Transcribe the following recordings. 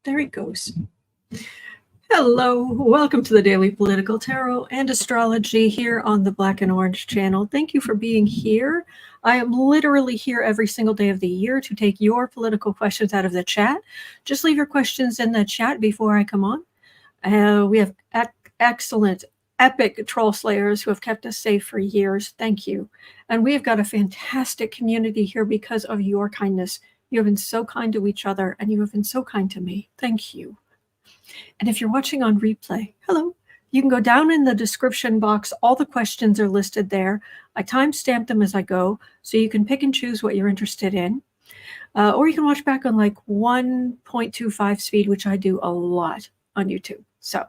There he goes. Hello, welcome to the Daily Political Tarot and Astrology here on the Black and Orange channel. Thank you for being here. I am literally here every single day of the year to take your political questions out of the chat. Just leave your questions in the chat before I come on. We have excellent, epic troll slayers who have kept us safe for years. Thank you. And we have got a fantastic community here because of your kindness. You have been so kind to each other, and you have been so kind to me. Thank you. And if you're watching on replay, hello, you can go down in the description box. All the questions are listed there. I timestamp them as I go, so you can pick and choose what you're interested in. Or you can watch back on like 1.25 speed, which I do a lot on YouTube. So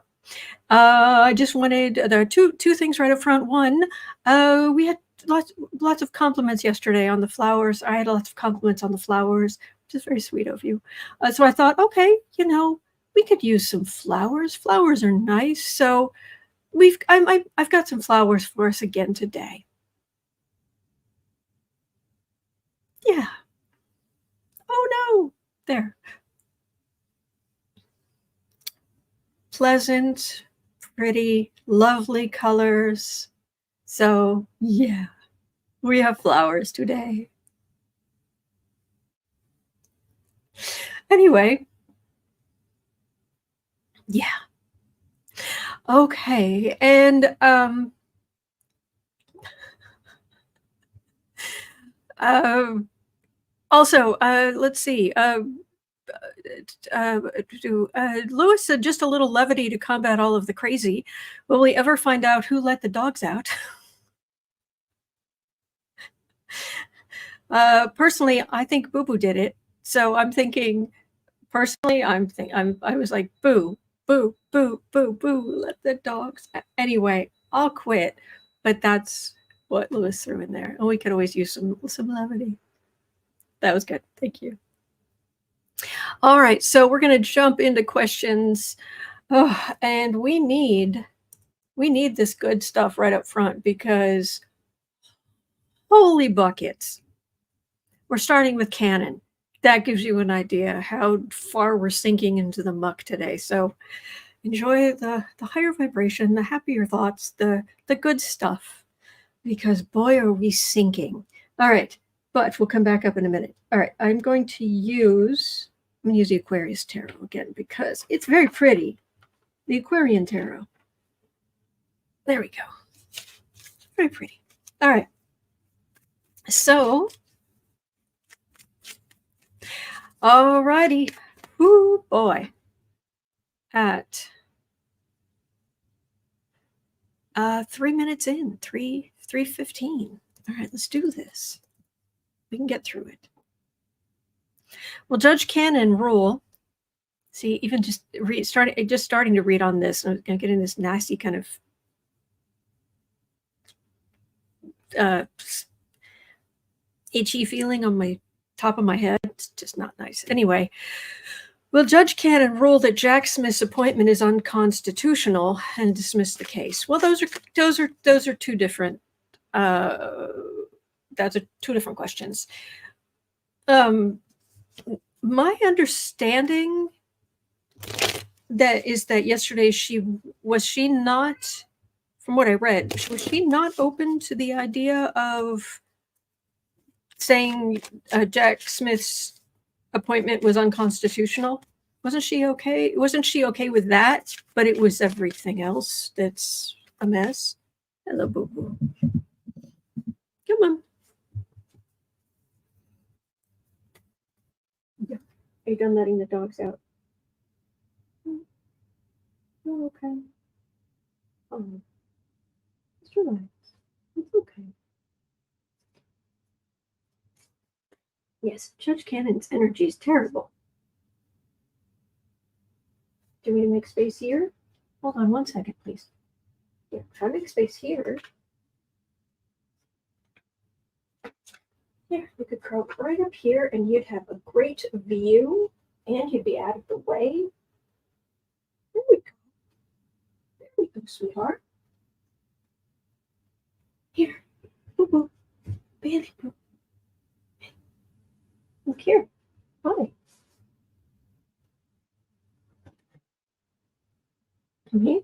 I just wanted, there are two things right up front. One, we had lots of compliments yesterday on the flowers. I had lots of compliments on the flowers, which is very sweet of you. So I thought, okay, you know, we could use some flowers. Flowers are nice. So I've got some flowers for us again today. Yeah. Oh no. There. Pleasant, pretty, lovely colors. So yeah, we have flowers today. Anyway. Yeah. Okay. And also, let's see. Lewis said just a little levity to combat all of the crazy. Will we ever find out who let the dogs out? Personally, I think Boo Boo did it. So I'm thinking, personally, I was like, boo, boo, boo, boo, boo, let the dogs. Anyway, I'll quit. But that's what Lewis threw in there. And we could always use some levity. That was good. Thank you. All right, so we're going to jump into questions. Oh, and we need this good stuff right up front because holy buckets. We're starting with canon. That gives you an idea how far we're sinking into the muck today. So enjoy the higher vibration, the happier thoughts, the good stuff, because boy, are we sinking. All right, but we'll come back up in a minute. All right, I'm going to use the Aquarius Tarot again because it's very pretty. The Aquarian Tarot. There we go. Very pretty. All right. So, all righty. Whoo, boy. At 3 minutes in, 3:15. All right, let's do this. We can get through it. Well, Judge Cannon rule. See, even just starting to read on this, I'm getting this nasty kind of itchy feeling on my top of my head. It's just not nice. Anyway, will Judge Cannon rule that Jack Smith's appointment is unconstitutional and dismiss the case? Well, those are two different. That's two different questions. My understanding that yesterday was she not, from what I read, was she not open to the idea of saying Jack Smith's appointment was unconstitutional? Wasn't she okay? Wasn't she okay with that? But it was everything else that's a mess. Hello, Boo Boo. Come on. Yeah. Are you done letting the dogs out? Oh, okay. Oh, just relax. It's okay. Yes, Judge Cannon's energy is terrible. Do we make space here? Hold on 1 second, please. Yeah, try to make space here. Here, you could curl right up here and you'd have a great view and you'd be out of the way. There we go. There we go, sweetheart. Here. Boo Boo. Bailey Boo. Look here. Hi. Me?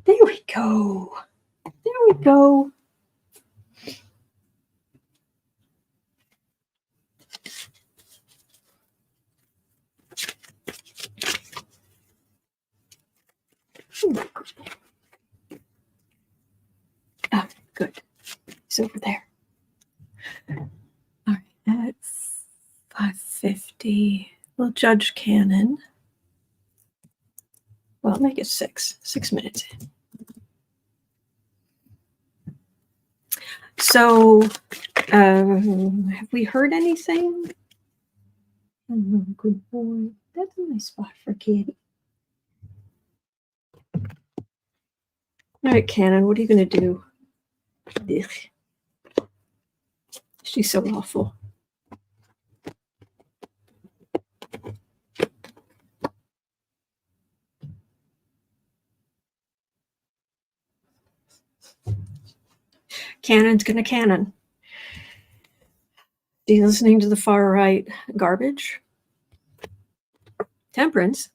There we go. There we go. Oh, good. It's over there. All right, at 5:50, we'll judge Cannon. Well, make it 6 minutes. So, have we heard anything? Oh, good boy. That's a nice spot for Kitty. All right, Cannon, what are you going to do? Ugh. She's so awful. Cannon's going to cannon. Are you listening to the far right garbage? Temperance.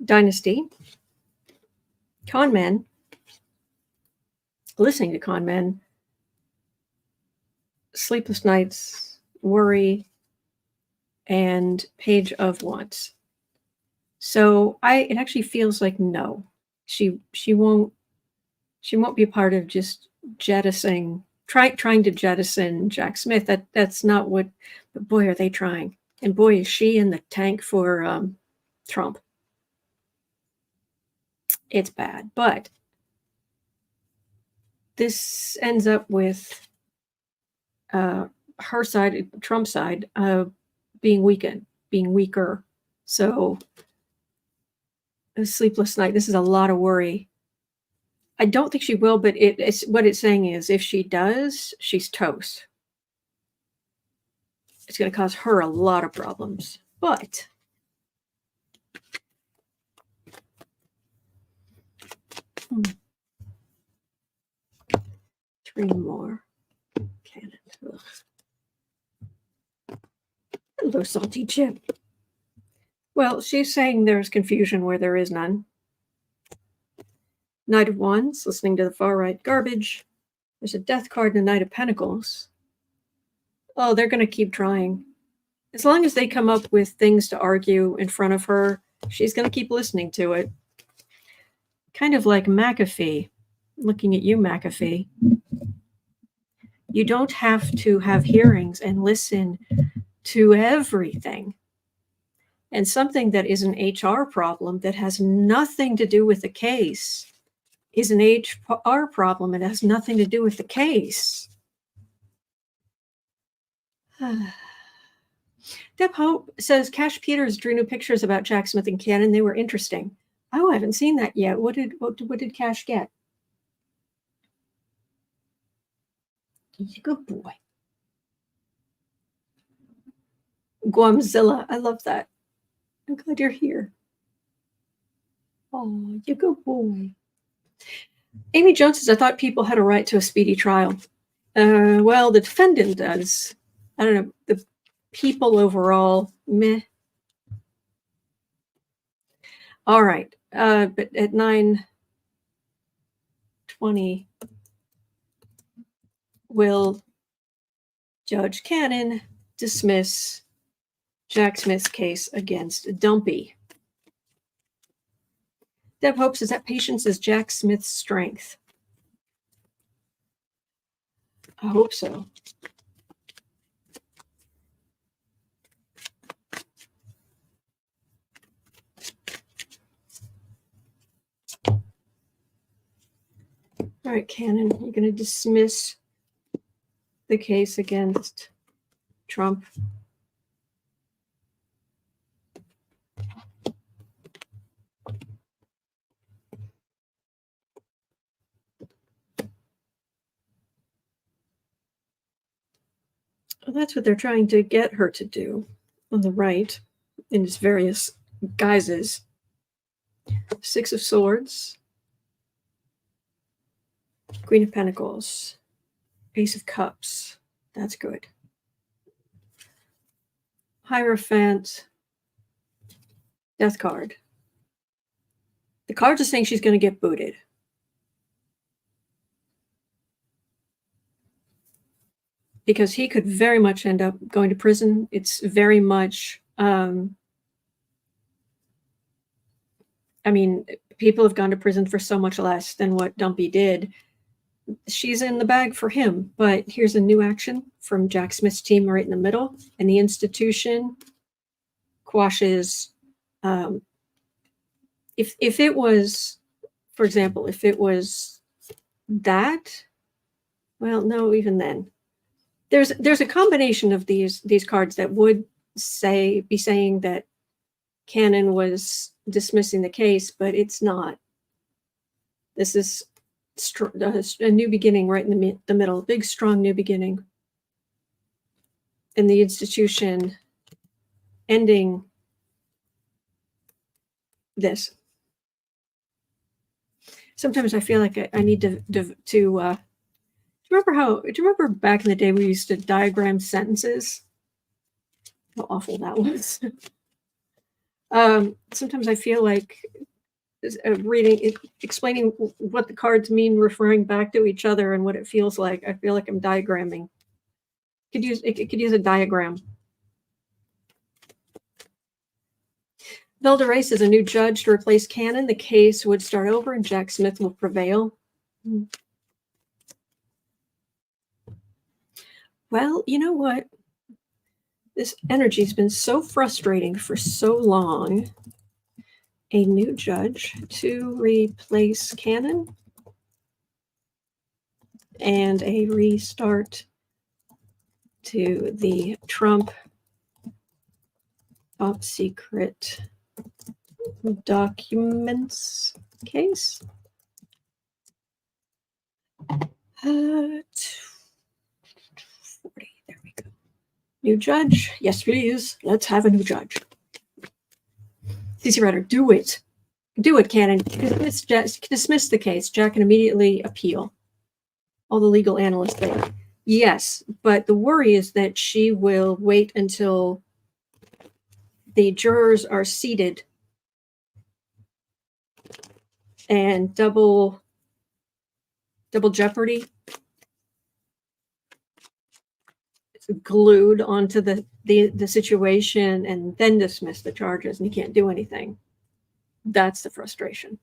Dynasty. Con men. Listening to con men. Sleepless nights. Worry. And page of wants. So it actually feels like no. She won't be a part of just jettisoning, trying to jettison Jack Smith. That's not what, but boy, are they trying. And boy, is she in the tank for Trump. It's bad. But this ends up with her side, Trump's side, being weaker. So a sleepless night. This is a lot of worry. I don't think she will, but it's what it's saying is if she does, she's toast. It's going to cause her a lot of problems. But three more cannons. Hello, salty chip. Well, she's saying there's confusion where there is none. Knight of Wands, listening to the far right garbage. There's a death card and a Knight of Pentacles. Oh, they're going to keep trying. As long as they come up with things to argue in front of her, she's going to keep listening to it. Kind of like McAfee. Looking at you, McAfee. You don't have to have hearings and listen to everything. And something that is an HR problem that has nothing to do with the case is an HR problem. It has nothing to do with the case. Deb Hope says Cash Peters drew new pictures about Jack Smith and Cannon. They were interesting. Oh, I haven't seen that yet. What did Cash get? He's a good boy. Guamzilla. I love that. I'm glad you're here. Oh, you're a good boy. Amy Jones says, I thought people had a right to a speedy trial. Well, the defendant does. I don't know. The people overall, meh. All right. But at 9:20, will Judge Cannon dismiss Jack Smith's case against Dumpy? Deb Hope says that patience is Jack Smith's strength. I hope so. All right, Cannon, you're going to dismiss the case against Trump. Well, that's what they're trying to get her to do on the right in its various guises. Six of Swords, Queen of Pentacles, Ace of Cups. That's good. Hierophant, Death card. The cards are saying she's going to get booted. Because he could very much end up going to prison. It's very much, I mean, people have gone to prison for so much less than what Dumpy did. She's in the bag for him, but here's a new action from Jack Smith's team right in the middle, and the institution quashes. If it was, for example, if it was that, well, no, even then. There's a combination of these cards that would be saying that Cannon was dismissing the case, but it's not. This is a new beginning right in the middle, big strong new beginning, and the institution ending this. Sometimes I feel like I need to do you remember back in the day we used to diagram sentences? How awful that was. Sometimes I feel like explaining what the cards mean, referring back to each other and what it feels like. I feel like I'm diagramming. It could use a diagram. Valderrace is a new judge to replace Cannon. The case would start over and Jack Smith will prevail. Well, you know what? This energy's been so frustrating for so long. A new judge to replace Cannon and a restart to the Trump top secret documents case. 40. There we go. New judge. Yes, please. Let's have a new judge. CC Writer, do it. Do it, Cannon. Dismiss the case. Jack can immediately appeal. All the legal analysts there. Yes, but the worry is that she will wait until the jurors are seated and double jeopardy. It's glued onto the situation and then dismiss the charges, and you can't do anything. That's the frustration.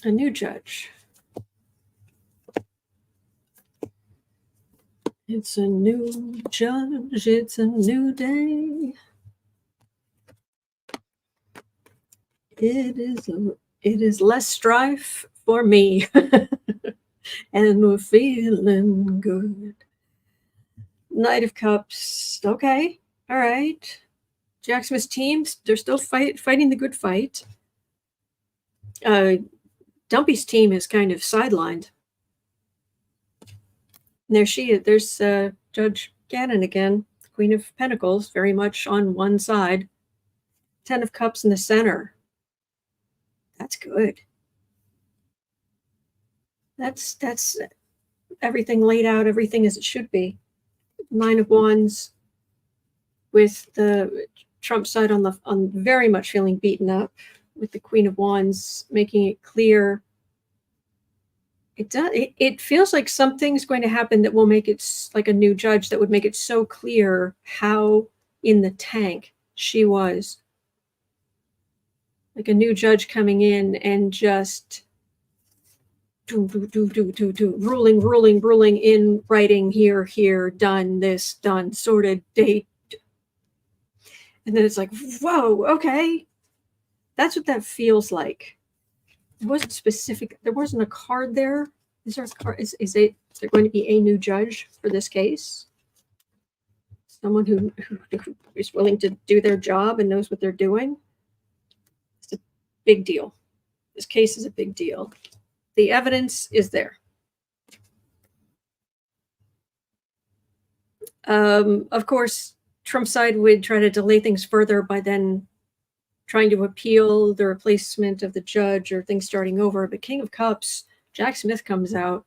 A new judge. It's a new judge. It's a new day. It is less strife for me. And we're feeling good. Knight of Cups. Okay. All right. Jack Smith's teams, they're still fighting the good fight. Dumpy's team is kind of sidelined. And there's Judge Gannon again, Queen of Pentacles, very much on one side. 10 of Cups in the center. That's good. That's everything laid out, everything as it should be. 9 of Wands with the Trump side on very much feeling beaten up, with the Queen of Wands making it clear. It feels like something's going to happen that will make it like a new judge that would make it so clear how in the tank she was. Like a new judge coming in and just ruling in writing, here, done, this, done, sorted, date. And then it's like, whoa, okay. That's what that feels like. It wasn't specific. There wasn't a card there. Is there a card? Is there going to be a new judge for this case? Someone who is willing to do their job and knows what they're doing? It's a big deal. This case is a big deal. The evidence is there. Of course, Trump's side would try to delay things further by then trying to appeal the replacement of the judge or things starting over. But King of Cups, Jack Smith comes out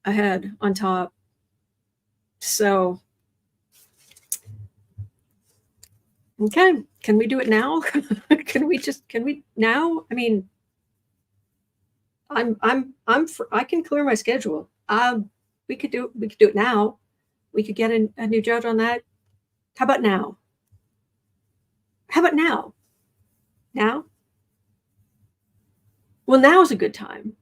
ahead on top. So, okay, can we do it now? Can we now? I mean, I can clear my schedule. We could do it now. We could get a new judge on that. How about now? How about now? Now? Well, now is a good time.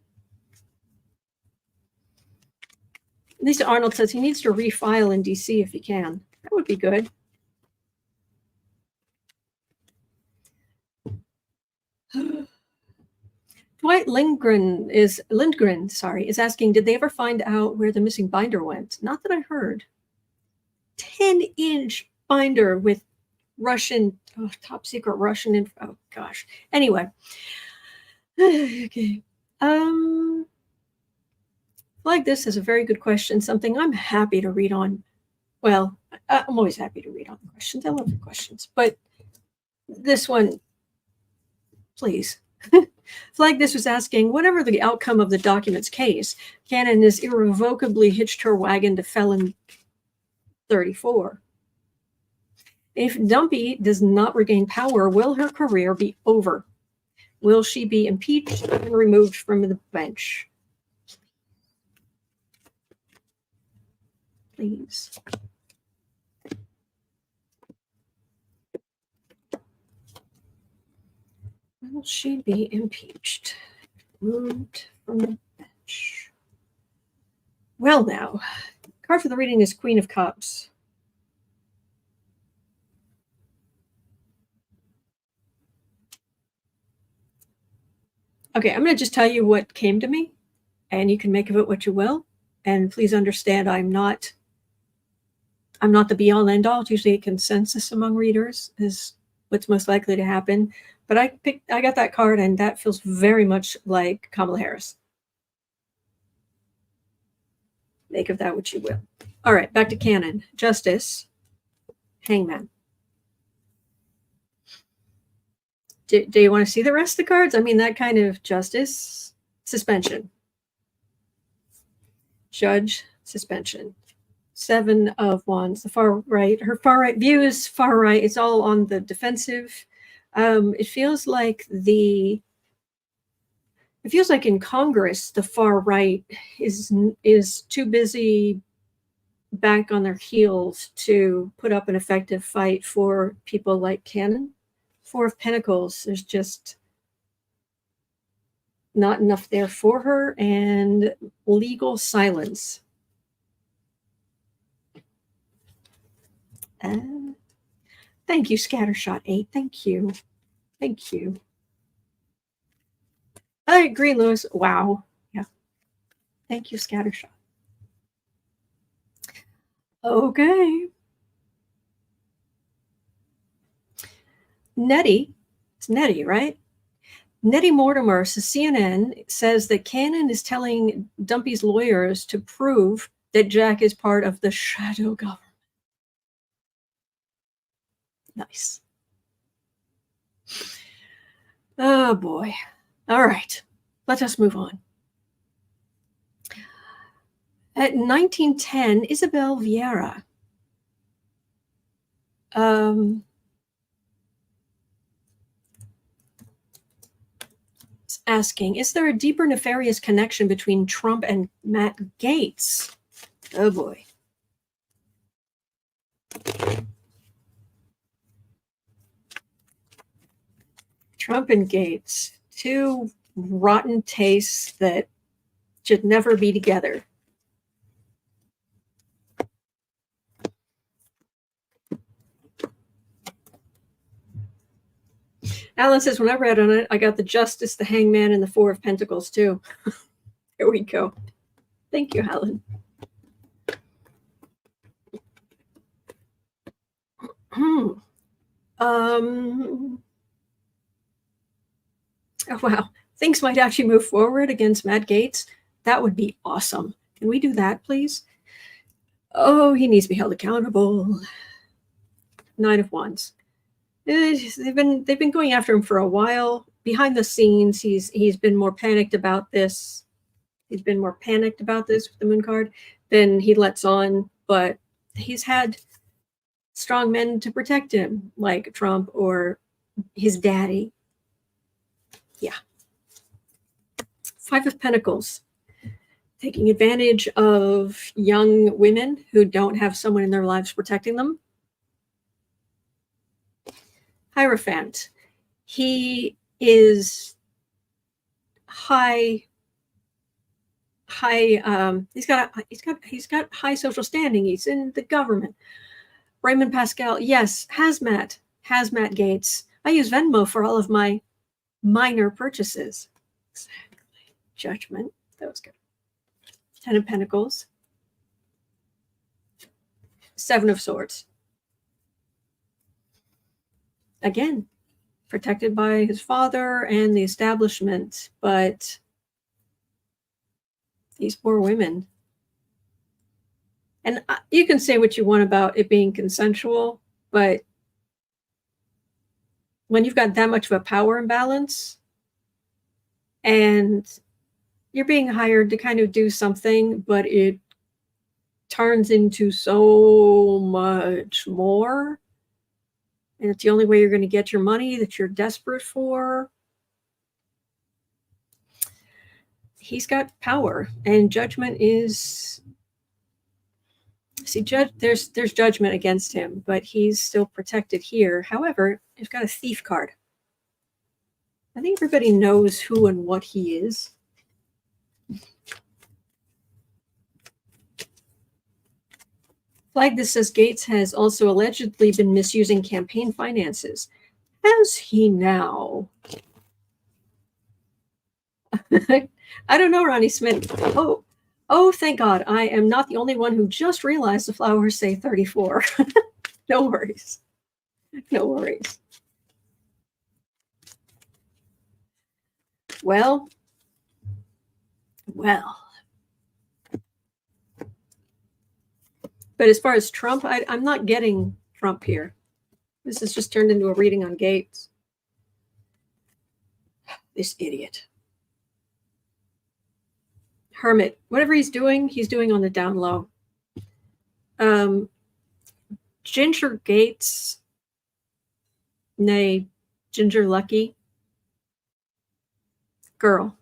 Lisa Arnold says he needs to refile in DC if he can. That would be good. Dwight Lindgren is asking, did they ever find out where the missing binder went? Not that I heard. 10-inch binder with Russian, top secret Russian info. Oh gosh. Anyway. Okay. Like this is a very good question, something I'm happy to read on. Well, I'm always happy to read on questions. I love the questions, but this one, please. Flag this was asking, whatever the outcome of the document's case, Cannon has irrevocably hitched her wagon to felon 34. If Dumpy does not regain power, will her career be over? Will she be impeached and removed from the bench? Please. Will she be impeached? Removed from the bench. Well, now, card for the reading is Queen of Cups. Okay, I'm going to just tell you what came to me, and you can make of it what you will. And please understand, I'm not the be-all and end-all. It's usually a consensus among readers is what's most likely to happen. But I got that card, and that feels very much like Kamala Harris. Make of that what you will. All right, back to Cannon. Justice, Hangman. Do you want to see the rest of the cards? I mean, that kind of justice, suspension. Judge, suspension. 7 of Wands, the far right. Her far right view is far right. It's all on the defensive. It feels like in Congress, the far right is too busy back on their heels to put up an effective fight for people like Cannon. 4 of Pentacles, there's just not enough there for her, and legal silence. Thank you, Scattershot 8. Thank you. Thank you. I agree, Lewis. Wow. Yeah. Thank you, Scattershot. Okay. Nettie. It's Nettie, right? Nettie Mortimer says CNN says that Cannon is telling Dumpy's lawyers to prove that Jack is part of the shadow government. Nice. Oh boy. All right. Let us move on. At 1910, Isabel Vieira asking, is there a deeper nefarious connection between Trump and Matt Gaetz? Oh boy. Trump and Gaetz, 2 rotten tastes that should never be together. Alan says, when I read on it, I got the Justice, the Hangman, and the 4 of Pentacles, too. Here we go. Thank you, Alan. Oh, wow. Things might actually move forward against Matt Gaetz. That would be awesome. Can we do that, please? Oh, he needs to be held accountable. Nine of Wands. They've been going after him for a while. Behind the scenes, he's been more panicked about this. He's been more panicked about this with the Moon card than he lets on, but he's had strong men to protect him, like Trump or his daddy. Yeah. Five of Pentacles. Taking advantage of young women who don't have someone in their lives protecting them. Hierophant. He is he's got high social standing. He's in the government. Raymond Pascal, yes, hazmat Gates. I use Venmo for all of my minor purchases. Exactly. Judgment, that was good. Ten of Pentacles. Seven of Swords. Again, protected by his father and the establishment, but these poor women. And you can say what you want about it being consensual, but when you've got that much of a power imbalance and you're being hired to kind of do something, but it turns into so much more, and it's the only way you're going to get your money that you're desperate for. He's got power, and judgment is... See, there's judgment against him, but he's still protected here. However, he's got a Thief card. I think everybody knows who and what he is. Flag that says Gaetz has also allegedly been misusing campaign finances. Has he now? I don't know, Ronnie Smith. Oh, thank God. I am not the only one who just realized the flowers say 34. No worries. No worries. Well. But as far as Trump, I'm not getting Trump here. This has just turned into a reading on Gaetz. This idiot. Hermit. Whatever he's doing on the down low. Ginger Gaetz, nay, Ginger Lucky. Girl.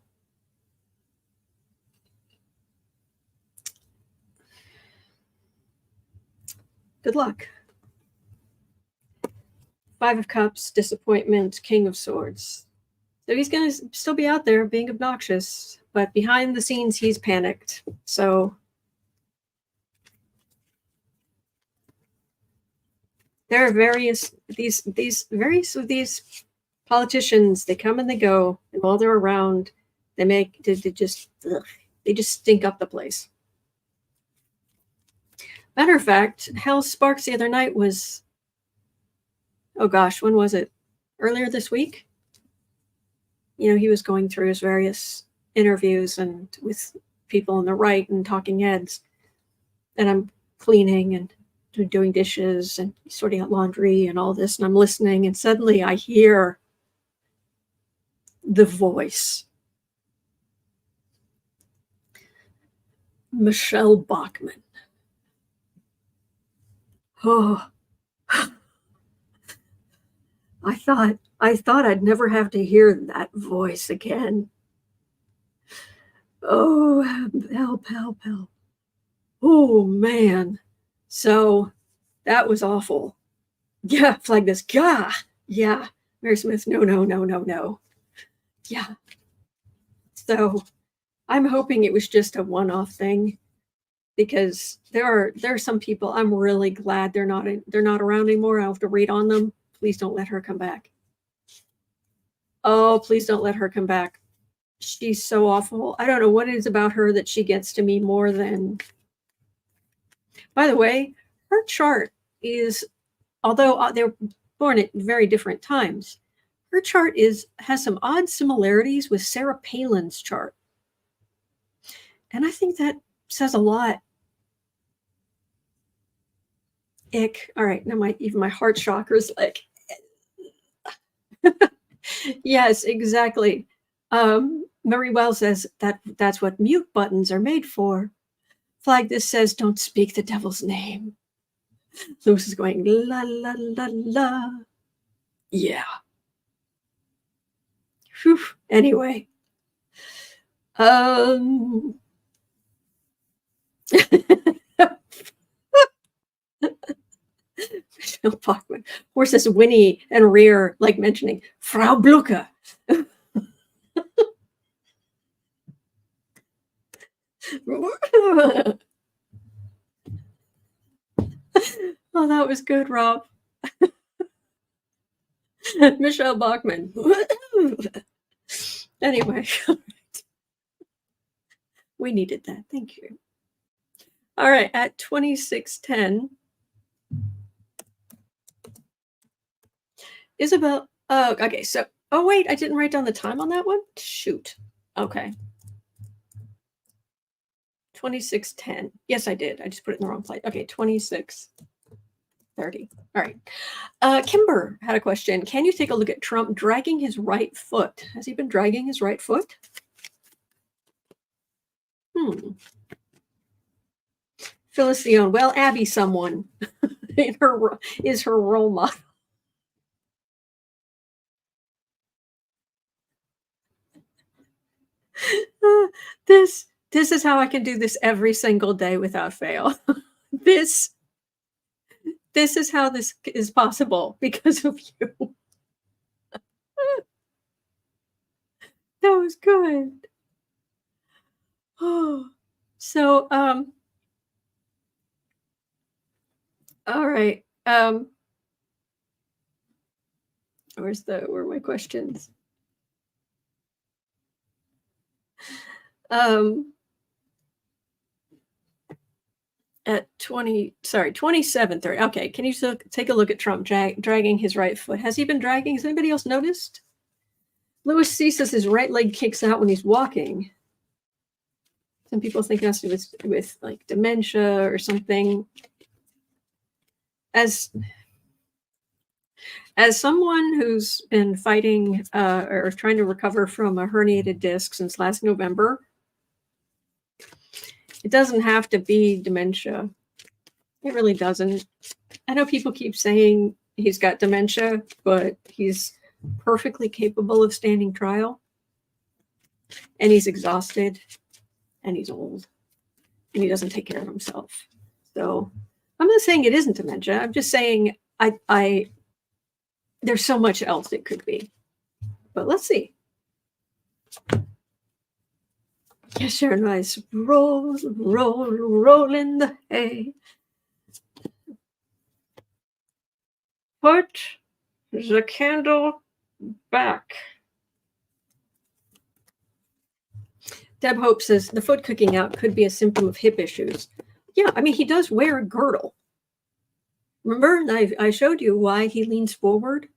Good luck. Five of Cups, disappointment, King of Swords. So he's going to still be out there being obnoxious, but behind the scenes, he's panicked. So there are these politicians, they come and they go, and while they're around, they just stink up the place. Matter of fact, Hal Sparks the other night was, oh gosh, when was it? Earlier this week? You know, he was going through his various interviews and with people on the right and talking heads. And I'm cleaning and doing dishes and sorting out laundry and all this, and I'm listening, and suddenly I hear the voice. Michelle Bachmann. Oh, I thought I'd never have to hear that voice again. Oh, help. Oh, man. So that was awful. Yeah, flag this. Gah. Yeah. Mary Smith, no. Yeah. So I'm hoping it was just a one-off thing, because there are some people I'm really glad they're not around anymore. I'll have to read on them. Please don't let her come back. Oh, please don't let her come back. She's so awful. I don't know what it is about her that she gets to me more than... By the way, her chart is, although they're born at very different times, her chart has some odd similarities with Sarah Palin's chart. And I think that says a lot. ick. All right, now even my heart chakra's like, yes, exactly. Marie Wells says that's what mute buttons are made for. Flag this says, don't speak the devil's name. Lewis is going, la, la, la, la. Yeah. Whew. Anyway. Michelle Bachman. Horses whinny and rear, like mentioning Frau Blucher. Oh, that was good, Rob. Michelle Bachman. Anyway, we needed that. Thank you. All right, at 26:10, Isabel. Oh, okay. So, oh wait, I didn't write down the time on that one. Shoot. Okay. 26:10. Yes, I did. I just put it in the wrong place. Okay, 26:30. All right. Kimber had a question. Can you take a look at Trump dragging his right foot? Has he been dragging his right foot? Phyllis Leone. Well, Abby, someone is her role model. This is how I can do this every single day without fail. This is how this is possible because of you. That was good. Oh, so all right. Where are my questions? At 27:30. Okay, can you take a look at Trump dragging his right foot? Has he been dragging? Has anybody else noticed? Louis C says his right leg kicks out when he's walking. Some people think it has to do with like dementia or something. As someone who's been fighting or trying to recover from a herniated disc since last November, it doesn't have to be dementia. It really doesn't. I know people keep saying he's got dementia, but he's perfectly capable of standing trial. And he's exhausted. And he's old. And he doesn't take care of himself. So I'm not saying it isn't dementia. I'm just saying there's so much else it could be. But let's see. Yes, sure, nice. Roll in the hay. Put the candle back. Deb Hope says the foot cooking out could be a symptom of hip issues. Yeah, I mean, he does wear a girdle. Remember, I showed you why he leans forward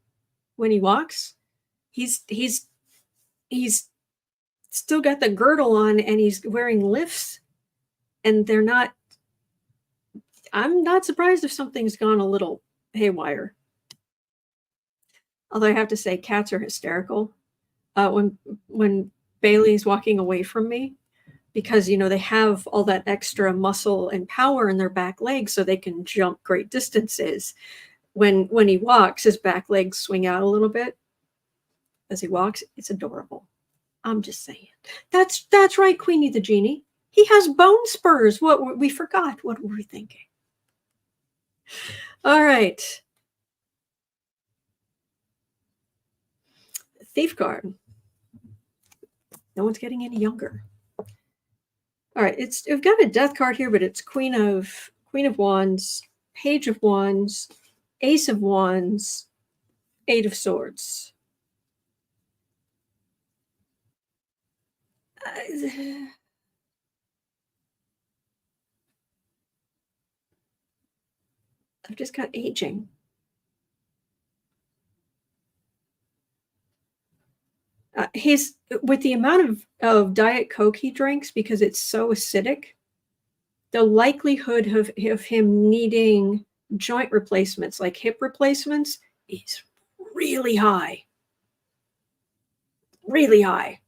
when he walks. He's still got the girdle on and he's wearing lifts, and they're not. I'm not surprised if something's gone a little haywire. Although I have to say, cats are hysterical. When Bailey's walking away from me, because they have all that extra muscle and power in their back legs, so they can jump great distances. When he walks, his back legs swing out a little bit as he walks. It's adorable. I'm just saying. That's right, Queenie the Genie. He has bone spurs. What we forgot? What were we thinking? All right. Thief card. No one's getting any younger. All right, we've got a death card here, but it's Queen of Wands, Page of Wands, Ace of Wands, Eight of Swords. I've just got aging. He's with the amount of Diet Coke he drinks, because it's so acidic, the likelihood of him needing joint replacements, like hip replacements, is really high. Really high.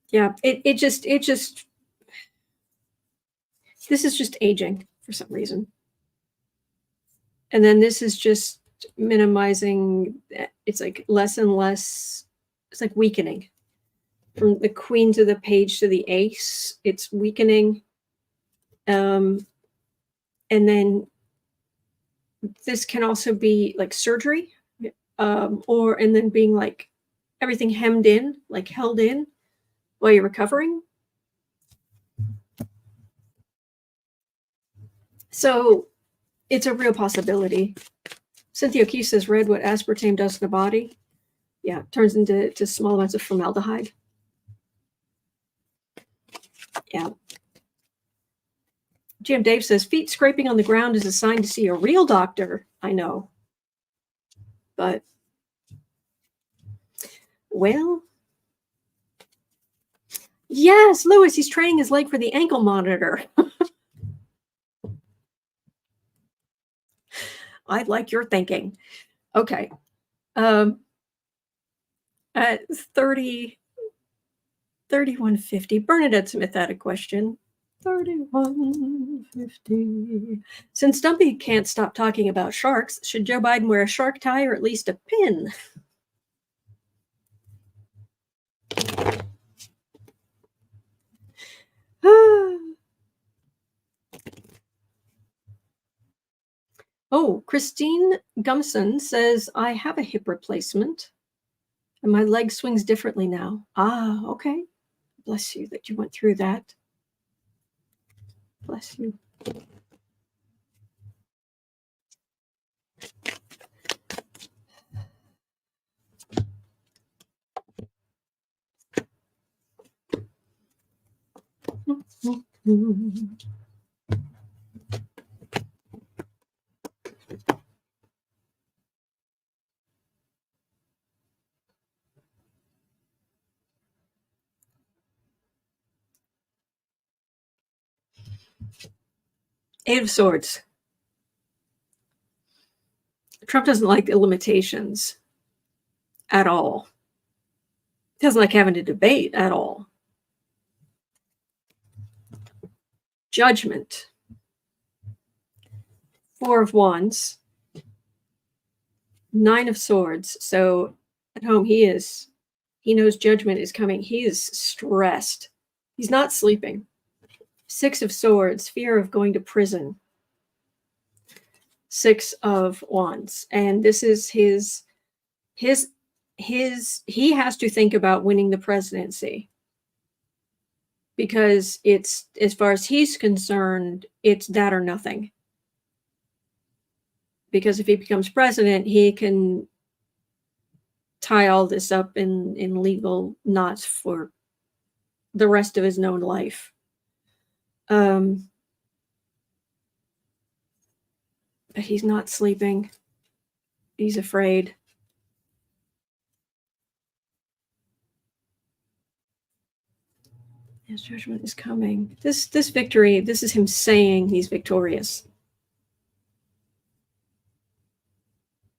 Yeah, it just, this is just aging for some reason. And then this is just minimizing, it's like less and less, it's like weakening. From the queen to the page to the ace, it's weakening. And then this can also be like surgery, and then being like everything hemmed in, like held in while you're recovering. So it's a real possibility. Cynthia O'Keefe says read what aspartame does to the body. Yeah, it turns into small amounts of formaldehyde. Yeah. Jim Dave says feet scraping on the ground is a sign to see a real doctor. I know. But, well, yes, Lewis, he's training his leg for the ankle monitor. I like your thinking. Okay. At 3150, Bernadette Smith had a question. 3150. Since Dumpy can't stop talking about sharks, should Joe Biden wear a shark tie or at least a pin? Oh, Christine Gumson says, I have a hip replacement and my leg swings differently now. Ah, okay. Bless you that you went through that. Bless you. Eight of Swords. Trump doesn't like the limitations at all. He doesn't like having to debate at all. Judgment. Four of Wands. Nine of Swords. So at home he knows judgment is coming. He is stressed. He's not sleeping. Six of Swords, fear of going to prison. Six of Wands. And this is he has to think about winning the presidency. Because it's, as far as he's concerned, it's that or nothing. Because if he becomes president, he can tie all this up in legal knots for the rest of his known life. But he's not sleeping. He's afraid. His judgment is coming. This victory, this is him saying he's victorious.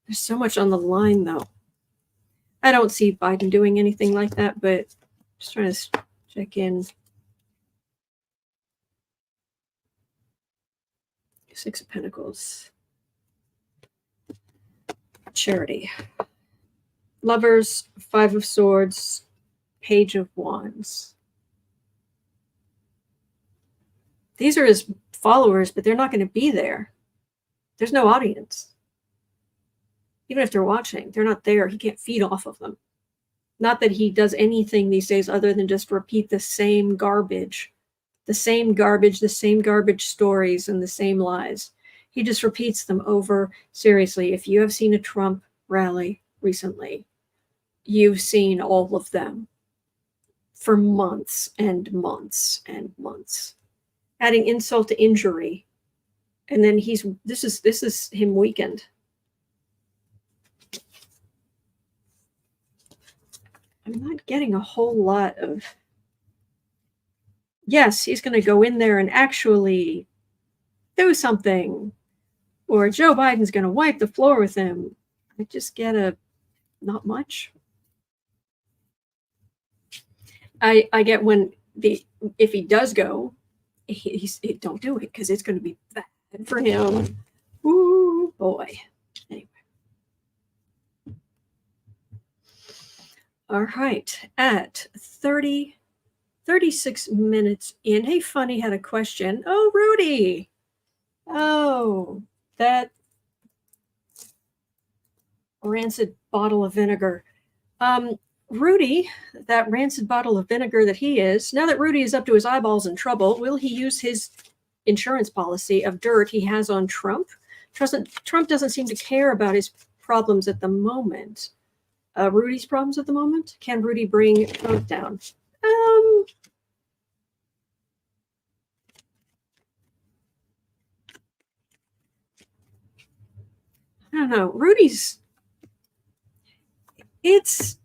There's so much on the line, though. I don't see Biden doing anything like that, but just trying to check in. Six of Pentacles. Charity. Lovers, Five of Swords, Page of Wands. These are his followers, but they're not going to be there. There's no audience. Even if they're watching, they're not there. He can't feed off of them. Not that he does anything these days other than just repeat the same garbage. The same garbage stories, and the same lies. He just repeats them over. Seriously, if you have seen a Trump rally recently, you've seen all of them for months and months and months. Adding insult to injury. And then this is him weakened. I'm not getting a whole lot of, yes, he's going to go in there and actually do something, or Joe Biden's going to wipe the floor with him. I just get a not much. I get when if he does go, he don't do it because it's going to be bad for him. Ooh, boy. Anyway. All right. At 36 minutes in. Hey, Funny had a question. Oh, Rudy. Oh, that rancid bottle of vinegar. Rudy, that rancid bottle of vinegar that he is, now that Rudy is up to his eyeballs in trouble, will he use his insurance policy of dirt he has on Trump? Trump doesn't seem to care about his problems at the moment. Rudy's problems at the moment? Can Rudy bring Trump down? I don't know. Rudy's, it's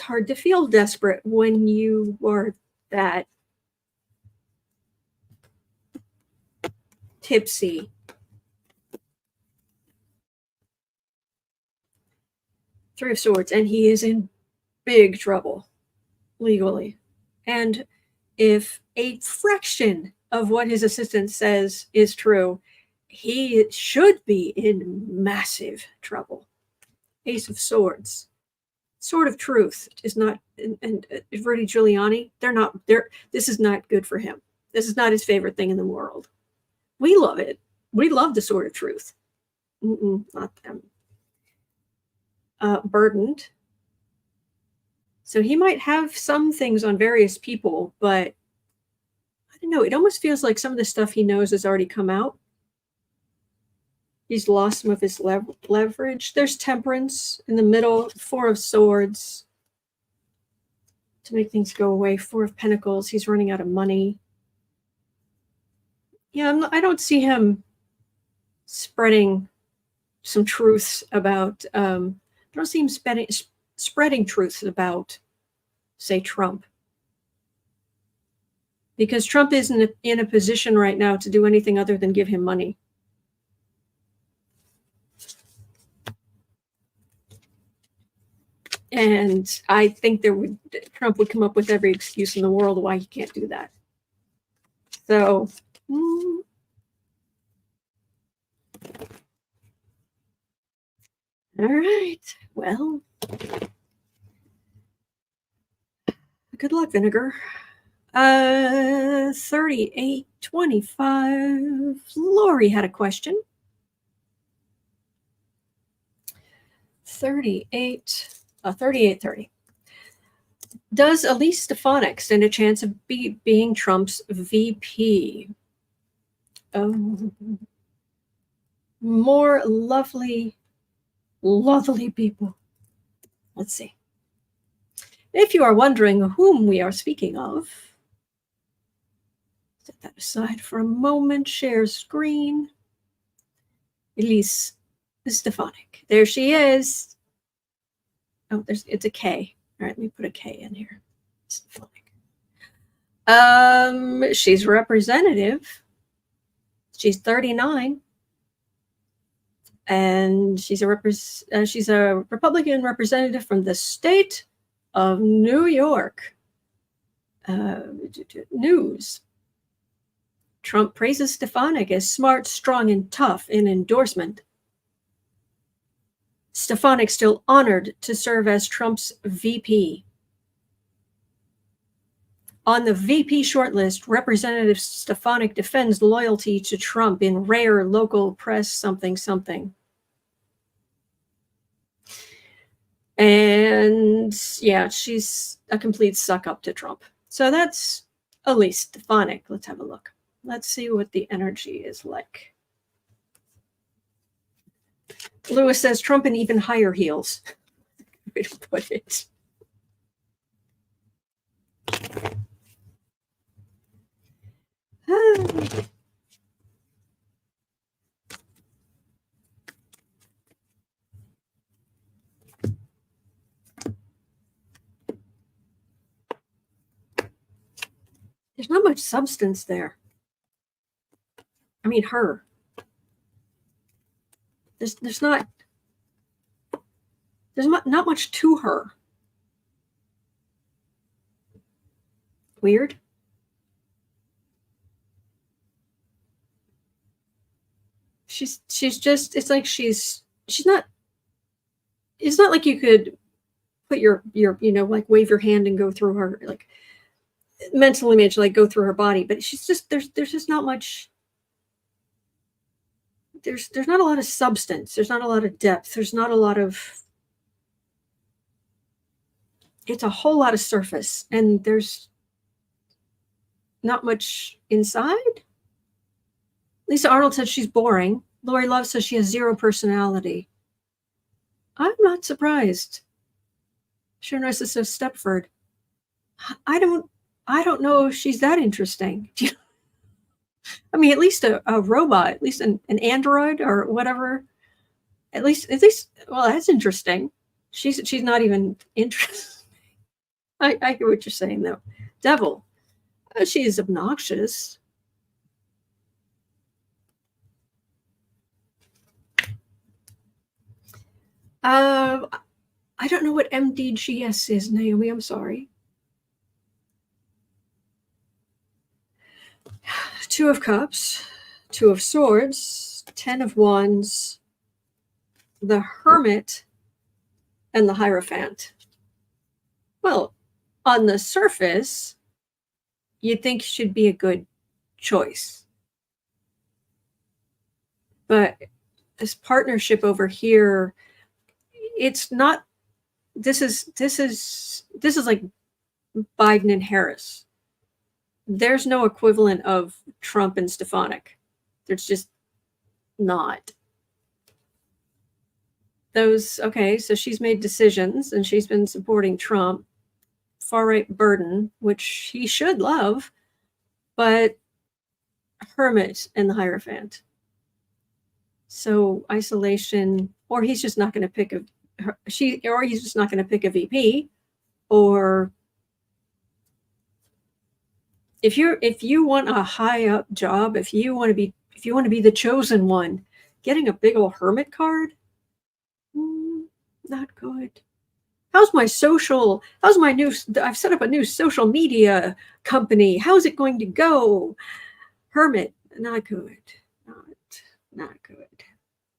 hard to feel desperate when you are that tipsy. Three of Swords, and he is in big trouble legally. And if a fraction of what his assistant says is true, he should be in massive trouble. Ace of Swords. Sword of Truth is not, and Rudy Giuliani, this is not good for him. This is not his favorite thing in the world. We love it. We love the Sword of Truth. Not them. Burdened. So he might have some things on various people, but I don't know. It almost feels like some of the stuff he knows has already come out. He's lost some of his leverage. There's Temperance in the middle, Four of Swords to make things go away. Four of Pentacles. He's running out of money. Yeah, I don't see him spreading some truths about. I don't see him spreading truths about, say, Trump. Because Trump isn't in a position right now to do anything other than give him money. And I think Trump would come up with every excuse in the world why he can't do that. So, all right. Well, good luck, Vinegar. 3825. Lori had a question. 3830. Does Elise Stefanik stand a chance of being Trump's VP? More lovely people. Let's see. If you are wondering whom we are speaking of, set that aside for a moment. Share screen. Elise Stefanik. There she is. Oh, it's a K. All right, let me put a K in here. Stefanik. She's representative. She's 39. And she's a Republican representative from the state of New York. News. Trump praises Stefanik as smart, strong, and tough in endorsement. Stefanik still honored to serve as Trump's VP. On the VP shortlist, Representative Stefanik defends loyalty to Trump in rare local press something. And yeah, she's a complete suck up to Trump. So that's Elise Stefanik. Let's have a look. Let's see what the energy is like. Lewis says Trump in even higher heels. Way to put it. There's not much substance there. I mean, her. There's not much to her. Weird. She's just, it's like she's not, it's not like you could put your like wave your hand and go through her, like mental image, like go through her body, but she's just, there's just not much, there's not a lot of substance, there's not a lot of depth, there's not a lot of, it's a whole lot of surface, and there's not much inside. Lisa Arnold says she's boring. Lori Love says she has zero personality. I'm not surprised. Sharon says Stepford. I don't know if she's that interesting. I mean, at least a robot, at least an android or whatever. At least, well, that's interesting. She's not even interesting. I hear what you're saying, though. Devil. She's obnoxious. I don't know what MDGS is, Naomi. I'm sorry. Two of Cups, Two of Swords, Ten of Wands, the Hermit, and the Hierophant. Well, on the surface, you'd think should be a good choice. But this partnership over here, it's not, this is like Biden and Harris. There's no equivalent of Trump and Stefanik. There's just not. Okay, so she's made decisions and she's been supporting Trump, far-right burden, which he should love, but Hermit and the Hierophant. So isolation, or he's just not going to pick he's just not going to pick a VP, or if you want a high up job, if you want to be the chosen one, getting a big old Hermit card, not good. I've set up a new social media company. How's it going to go? Hermit, not good. Not good.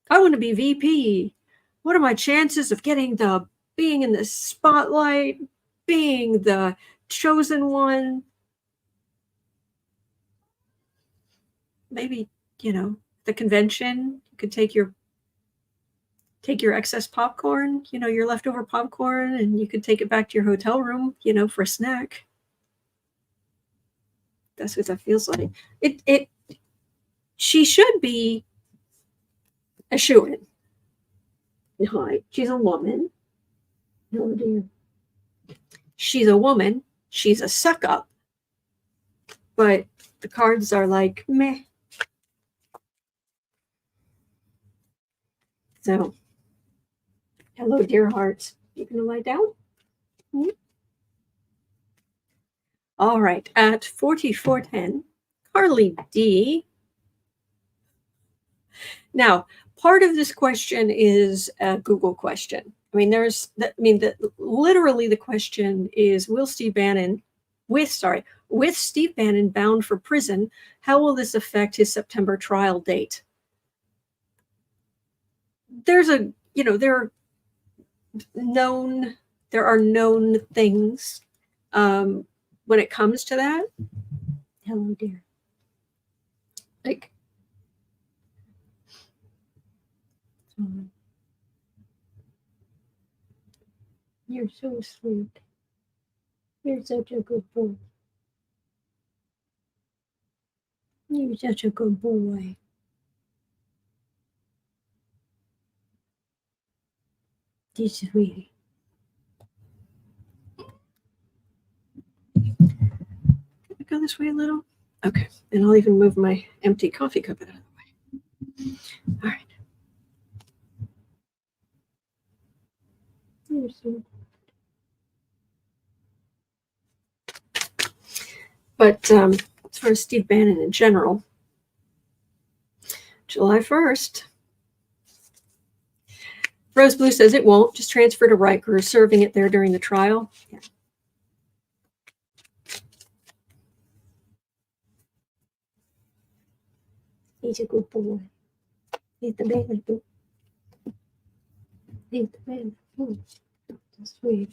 I want to be VP. What are my chances of being in the spotlight, being the chosen one? Maybe, the convention, you could take your excess popcorn, your leftover popcorn, and you could take it back to your hotel room, for a snack. That's what that feels like. She should be a shoo-in. Hi, she's a woman. Oh dear. She's a woman. She's a suck-up. But the cards are like, meh. So, hello, dear hearts. You gonna lie down? All right, at 4410, Carly D. Now, part of this question is a Google question. I mean, literally the question is, with Steve Bannon bound for prison, how will this affect his September trial date? There are known things when it comes to that. Hello, dear. Like, you're so sweet. You're such a good boy. You're such a good boy. This is really. Can I go this way a little? Okay, and I'll even move my empty coffee cup out of the way. All right. But as far as Steve Bannon in general, July 1st. Rose Blue says it won't. Just transfer to Riker, serving it there during the trial. Yeah. He's a good boy. He's the baby boo. He's the baby boo. That's sweet.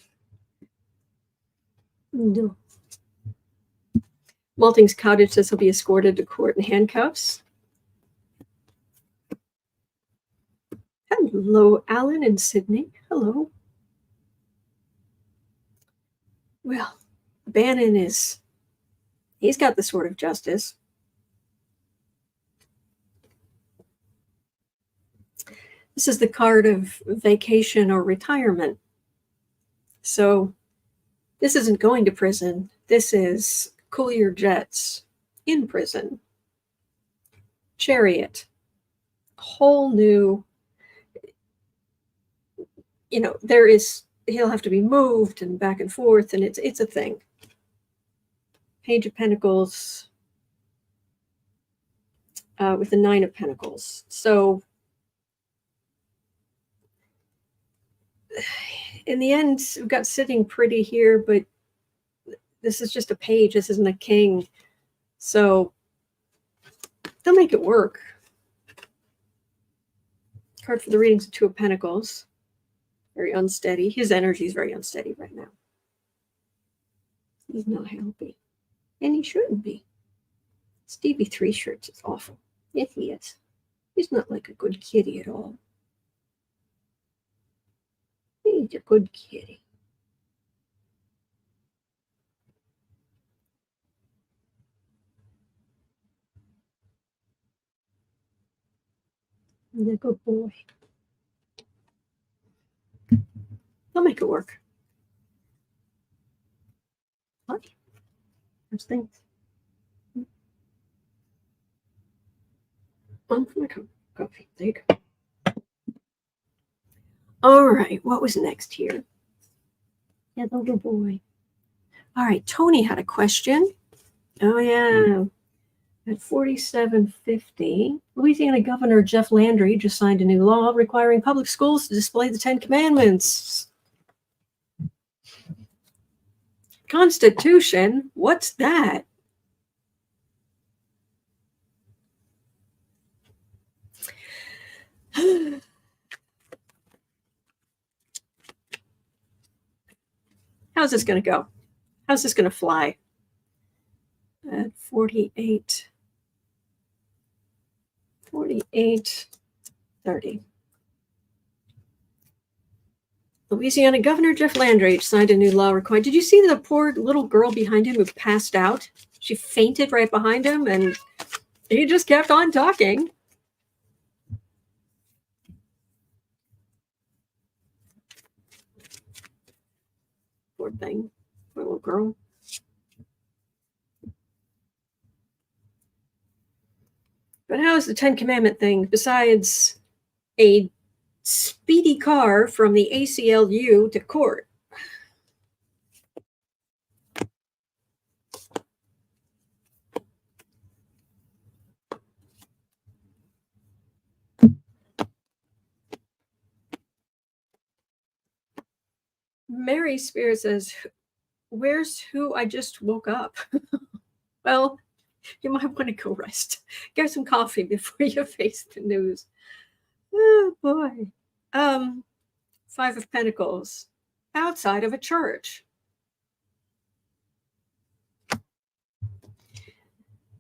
No. Malting's Cottage says he'll be escorted to court in handcuffs. Hello, Alan in Sydney. Hello. Well, Bannon he's got the sword of justice. This is the card of vacation or retirement. So this isn't going to prison. This is cool your jets in prison. Chariot. Whole new, he'll have to be moved and back and forth, and it's a thing. Page of Pentacles with the Nine of Pentacles. So in the end, we've got sitting pretty here, but this is just a page. This isn't a king. So they'll make it work. Card for the readings of Two of Pentacles. Very unsteady. His energy is very unsteady right now. He's not happy. And he shouldn't be. Stevie Three Shirts is awful. Yes, he is. He's not like a good kitty at all. He's a good kitty. He's a good boy. They'll make it work. What? Those things. One for my coffee. There you go. All right. What was next here? Yeah, little boy. All right. Tony had a question. Oh, yeah. At 4750, Louisiana Governor Jeff Landry just signed a new law requiring public schools to display the Ten Commandments. Constitution? What's that? How's this going to go? How's this going to fly? At 48:30. Louisiana Governor Jeff Landry signed a new law requiring. Did you see the poor little girl behind him who passed out? She fainted right behind him, and he just kept on talking. Poor thing. Poor little girl. But how is the Ten Commandment thing, besides a speedy car from the ACLU to court? Mary Spears says, where's who? I just woke up. Well, you might want to go rest. Get some coffee before you face the news. Oh, boy. Five of Pentacles. Outside of a church.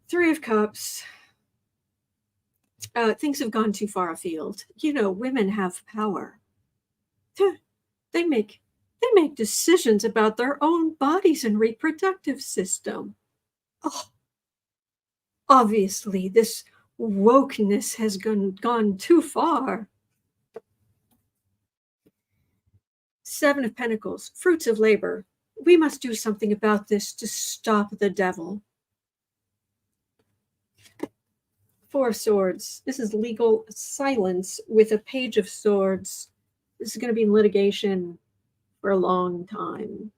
Three of Cups. Things have gone too far afield. Women have power. They make decisions about their own bodies and reproductive system. Oh, obviously, this wokeness has gone too far. Seven of Pentacles, fruits of labor. We must do something about this to stop the devil. Four of Swords. This is legal silence with a Page of Swords. This is going to be in litigation for a long time.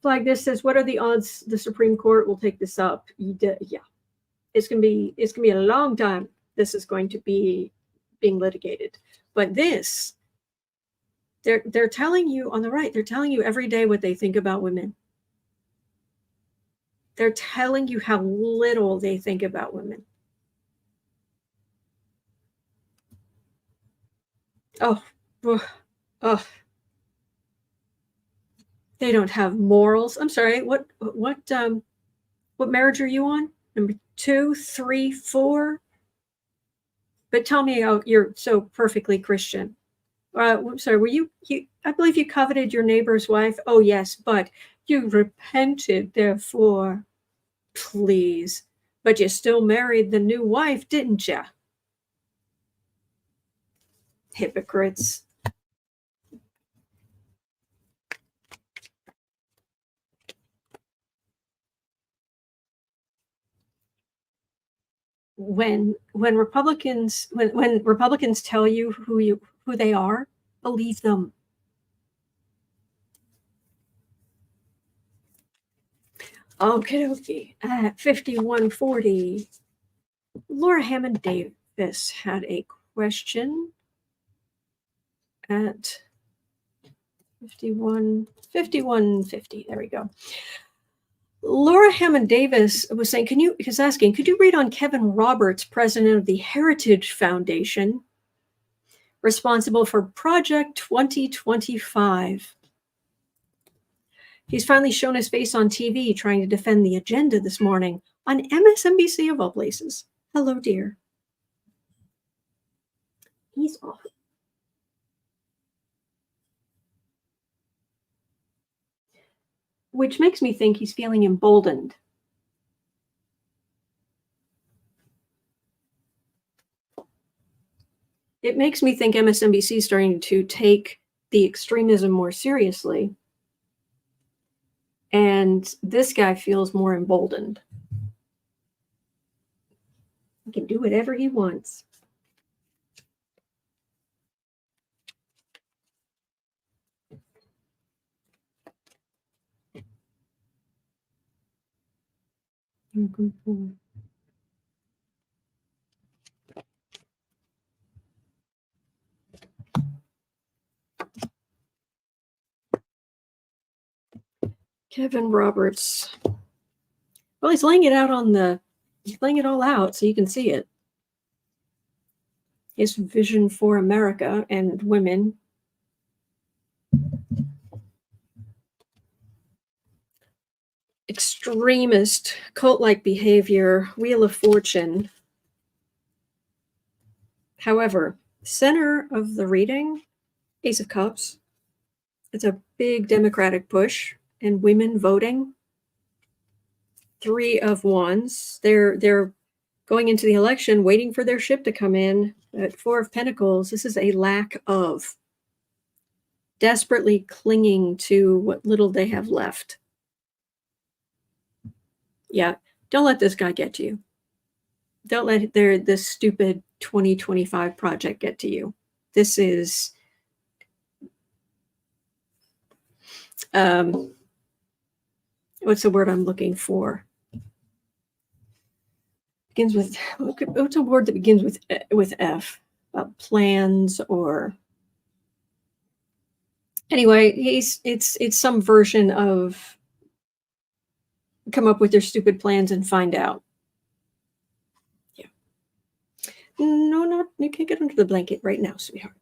Flag this says, what are the odds the Supreme Court will take this up? Yeah, it's gonna be a long time. This is going to be being litigated. But this, they're telling you on the right, they're telling you every day what they think about women. They're telling you how little they think about women. Oh. They don't have morals. I'm sorry. What marriage are you on? Number 2, 3, 4? But tell me how you're so perfectly Christian. I'm sorry. Were you? I believe you coveted your neighbor's wife. Oh yes, but you repented. Therefore, please. But you still married the new wife, didn't you? Hypocrites. When Republicans tell you who they are, believe them. Okay. At 5140, Laura Hammond Davis had a question at 5150. There we go. Laura Hammond Davis was saying, could you read on Kevin Roberts, president of the Heritage Foundation, responsible for Project 2025? He's finally shown his face on TV trying to defend the agenda this morning on MSNBC of all places. Hello, dear. He's off. Which makes me think he's feeling emboldened. It makes me think MSNBC is starting to take the extremism more seriously. And this guy feels more emboldened. He can do whatever he wants. Kevin Roberts. Well, he's laying it all out so you can see it. His vision for America and women. Extremist, cult-like behavior, Wheel of Fortune. However, center of the reading, Ace of Cups. It's a big Democratic push, and women voting. 3 of Wands. They're going into the election, waiting for their ship to come in. At 4 of Pentacles, this is a lack of. Desperately clinging to what little they have left. Yeah, don't let this guy get to you. Don't let this stupid 2025 project get to you. This is what's the word I'm looking for? Begins with, what's a word that begins with F? Plans, or anyway, it's some version of come up with their stupid plans and find out. Yeah. No, you can't get under the blanket right now, sweetheart.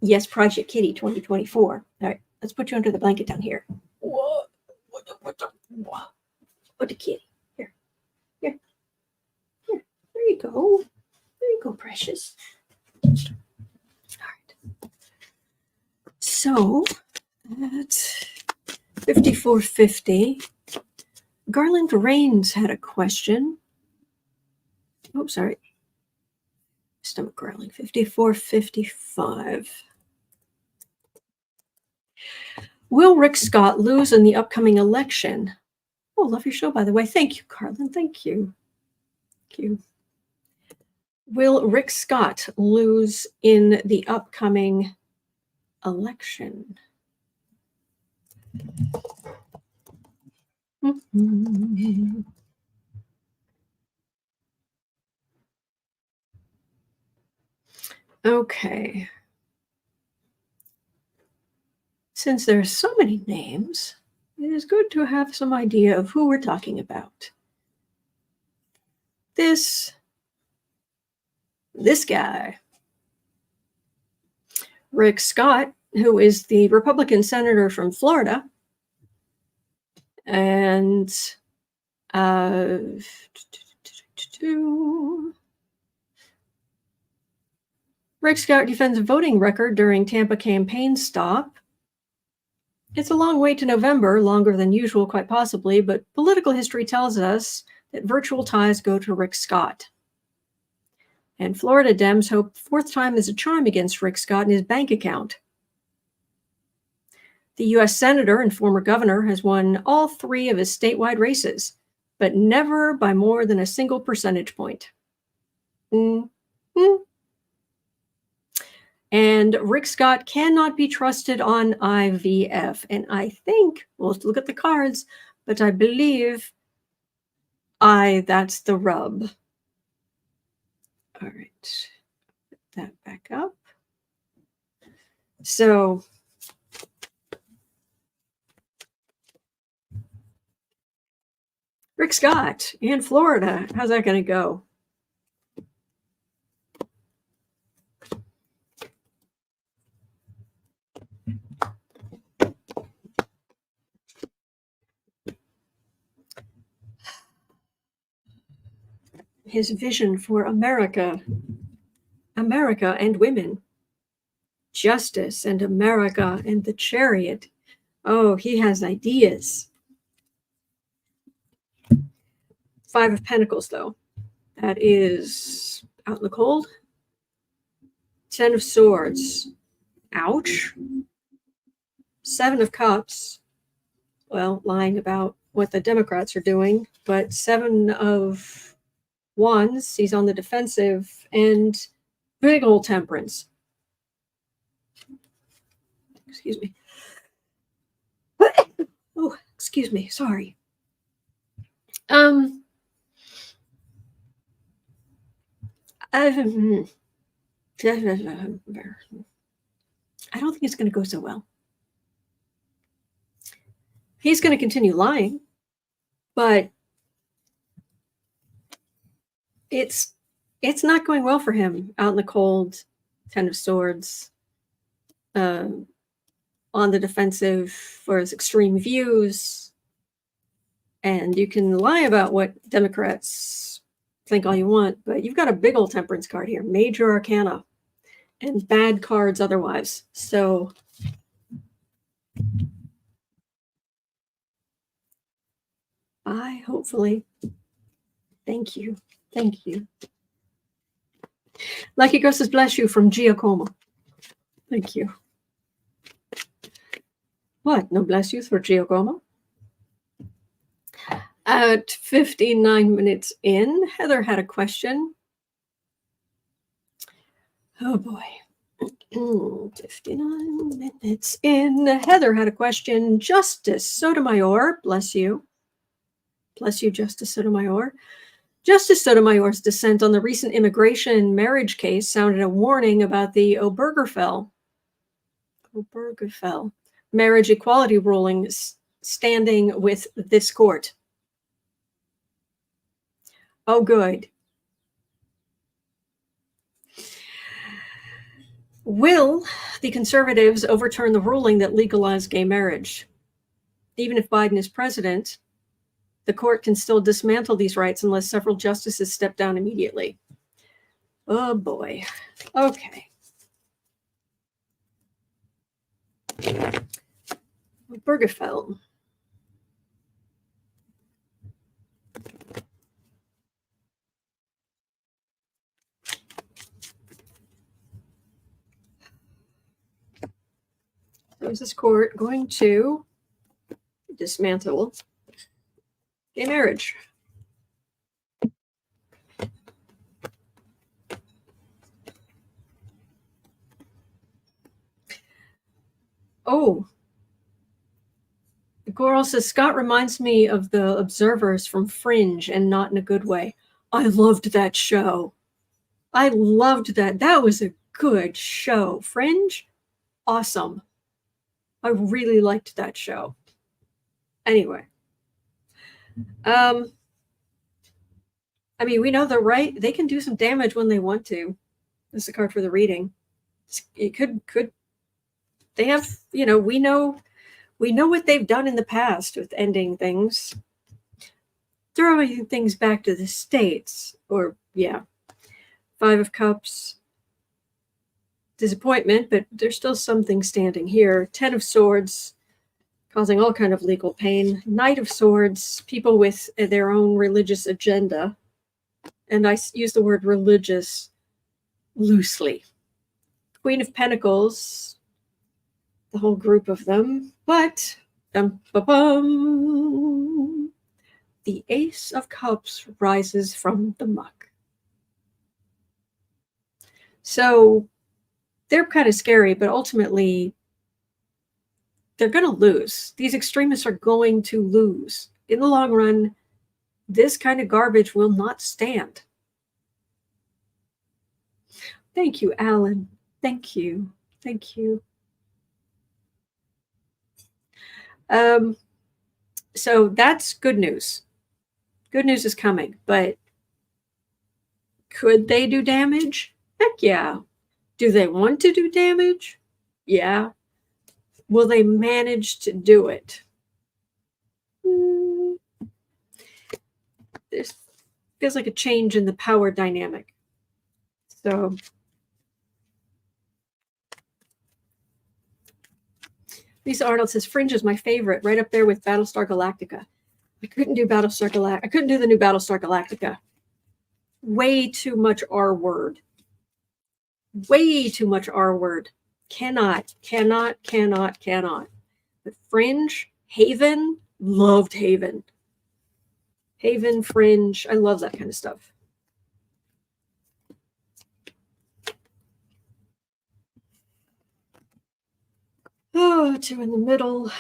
Yes, Project Kitty 2024. All right, let's put you under the blanket down here. What a kitty. Here. There you go. There you go, precious. All right. So at 5450, Garland Rains had a question. Oh, sorry. Stomach growling. 5455. Will Rick Scott lose in the upcoming election? Oh, love your show, by the way. Thank you, Garland. Thank you. Thank you. Will Rick Scott lose in the upcoming election? Okay. Since there's so many names, it is good to have some idea of who we're talking about. This guy, Rick Scott, who is the Republican senator from Florida, and Rick Scott defends a voting record during Tampa campaign stop. It's a long way to November, longer than usual, quite possibly, but political history tells us that virtual ties go to Rick Scott. And Florida Dems hope fourth time is a charm against Rick Scott and his bank account. The U.S. Senator and former governor has won all three of his statewide races, but never by more than a single percentage point. And Rick Scott cannot be trusted on IVF. And I think, we'll look at the cards, but I believe that's the rub. All right, put that back up. So, Rick Scott in Florida, how's that going to go? His vision for America and women, justice and America and the chariot. Oh, he has ideas. Five of Pentacles, though. That is out in the cold. 10 of Swords. Ouch. 7 of Cups. Well, lying about what the Democrats are doing, but 7 of Wands, he's on the defensive, and big old Temperance. Excuse me. Oh, excuse me. Sorry. I don't think it's going to go so well. He's going to continue lying, but it's not going well for him out in the cold. 10 of Swords, on the defensive for his extreme views. And you can lie about what Democrats think all you want, but you've got a big old Temperance card here, Major Arcana, and bad cards otherwise. So hopefully, thank you. Lucky Girl says, bless you from Giacomo. Thank you. What? No bless you for Giacomo? At 59 minutes in, Heather had a question. Oh boy. 59 minutes in. Heather had a question. Justice Sotomayor, bless you. Bless you, Justice Sotomayor. Justice Sotomayor's dissent on the recent immigration marriage case sounded a warning about the Obergefell marriage equality rulings standing with this court. Oh, good. Will the conservatives overturn the ruling that legalized gay marriage? Even if Biden is president, the court can still dismantle these rights unless several justices step down immediately. Oh boy. Okay. Obergefell. So is this court going to dismantle gay marriage? Oh, Coral says, Scott reminds me of the observers from Fringe, and not in a good way. I loved that show. I loved that. That was a good show. Fringe, awesome. I really liked that show. Anyway. I mean, we know they're right. They can do some damage when they want to. This is a card for the reading. It could they have, you know, we know what they've done in the past with ending things, throwing things back to the states, or yeah. 5 of Cups, disappointment, but there's still something standing here. 10 of Swords, causing all kind of legal pain. Knight of Swords, people with their own religious agenda, and I use the word religious loosely. Queen of Pentacles, the whole group of them, but the Ace of Cups rises from the muck. So they're kind of scary, but ultimately they're going to lose. These extremists are going to lose. In the long run, this kind of garbage will not stand. Thank you, Alan. Thank you. Thank you. So that's good news. Good news is coming, but could they do damage? Heck yeah. Do they want to do damage? Yeah. Will they manage to do it? This feels like a change in the power dynamic. So Lisa Arnold says, Fringe is my favorite, right up there with Battlestar Galactica. I couldn't do Battlestar Galactica. I couldn't do the new Battlestar Galactica. Way too much R word. Way too much R word. Cannot. But Fringe, Haven, loved Haven. Haven, Fringe, I love that kind of stuff. Oh, 2 in the middle.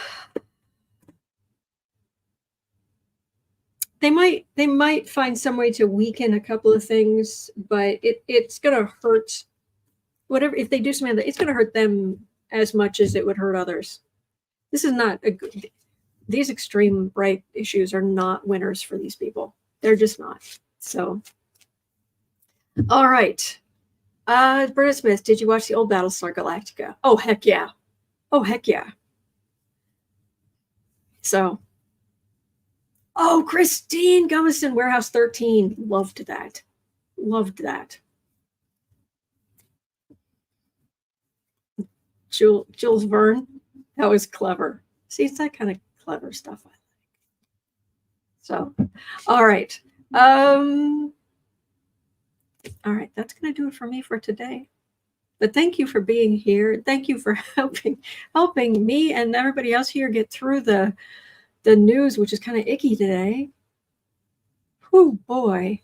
They might find some way to weaken a couple of things, but it's gonna hurt. Whatever, if they do something, it's gonna hurt them as much as it would hurt others. This is not a good. These extreme right issues are not winners for these people. They're just not. So, all right. Berta Smith, did you watch the old Battlestar Galactica? Oh, heck yeah. Oh, heck yeah. So, oh, Christine Gummison, Warehouse 13. Loved that. Loved that. Jules Verne, that was clever. See, it's that kind of clever stuff I like. So, all right. All right, that's going to do it for me for today. But thank you for being here. Thank you for helping me and everybody else here get through the news, which is kind of icky today. Oh boy.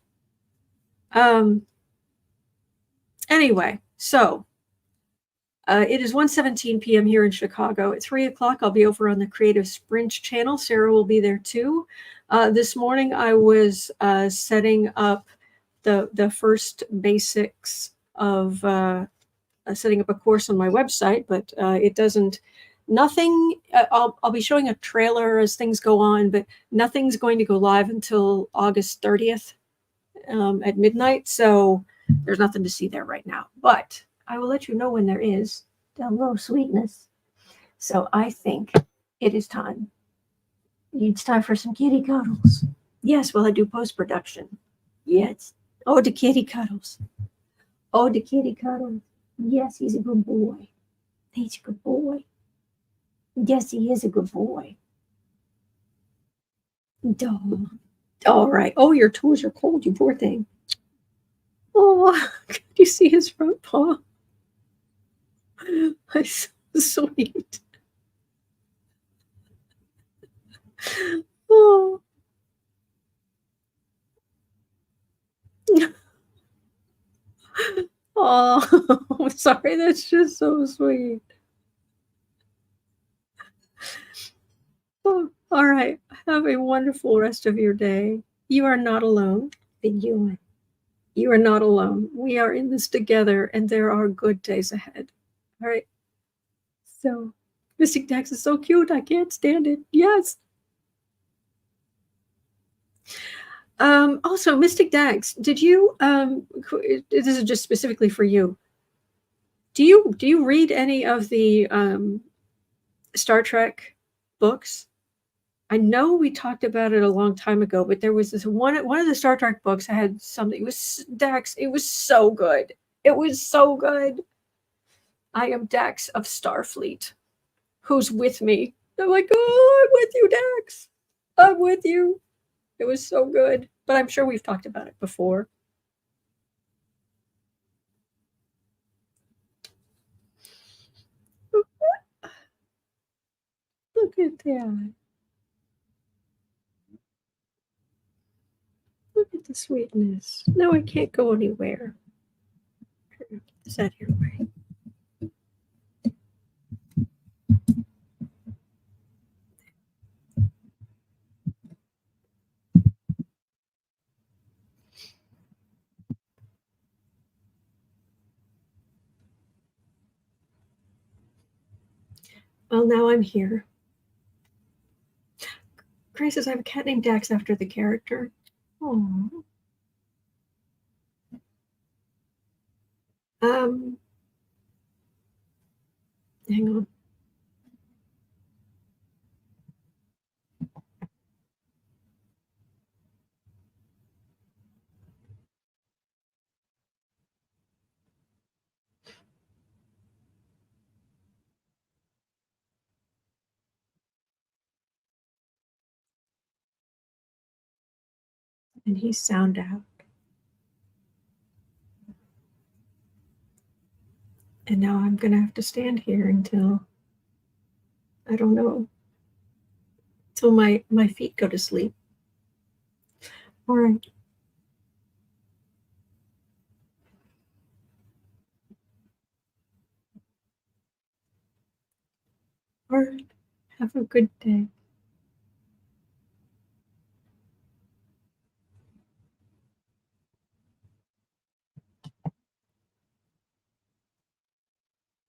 Anyway, so it is 1:17 p.m. here in Chicago. At 3 o'clock, I'll be over on the Creative Sprint channel. Sarah will be there too. This morning, I was setting up the first basics of setting up a course on my website, but it doesn't. Nothing. I'll be showing a trailer as things go on, but nothing's going to go live until August 30th at midnight. So there's nothing to see there right now. But I will let you know when there is. Hello, sweetness. So I think it is time. It's time for some kitty cuddles. Yes, well, I do post-production. Yes. Oh, the kitty cuddles. Oh, the kitty cuddles. Yes, he's a good boy. He's a good boy. Yes, he is a good boy. Duh. All right. Oh, your toes are cold, you poor thing. Oh, can you see his front paw? That's so sweet. Oh. Oh, I'm sorry. That's just so sweet. Oh. All right. Have a wonderful rest of your day. You are not alone. You are not alone. We are in this together, and there are good days ahead. All right. So, Mystic Dax is so cute. I can't stand it. Yes. Also, Mystic Dax, did you? This is just specifically for you. Do you read any of the Star Trek books? I know we talked about it a long time ago, but there was this one of the Star Trek books had something. It was Dax. It was so good. It was so good. I am Dax of Starfleet. Who's with me? I'm like, oh, I'm with you, Dax. I'm with you. It was so good. But I'm sure we've talked about it before. Look at that. Look at the sweetness. No, I can't go anywhere. Is that your way? Well, now I'm here. Grace says I have a cat named Dax after the character. Oh. Hang on. And he's sound out. And now I'm going to have to stand here until, I don't know, until my feet go to sleep. All right. All right. Have a good day.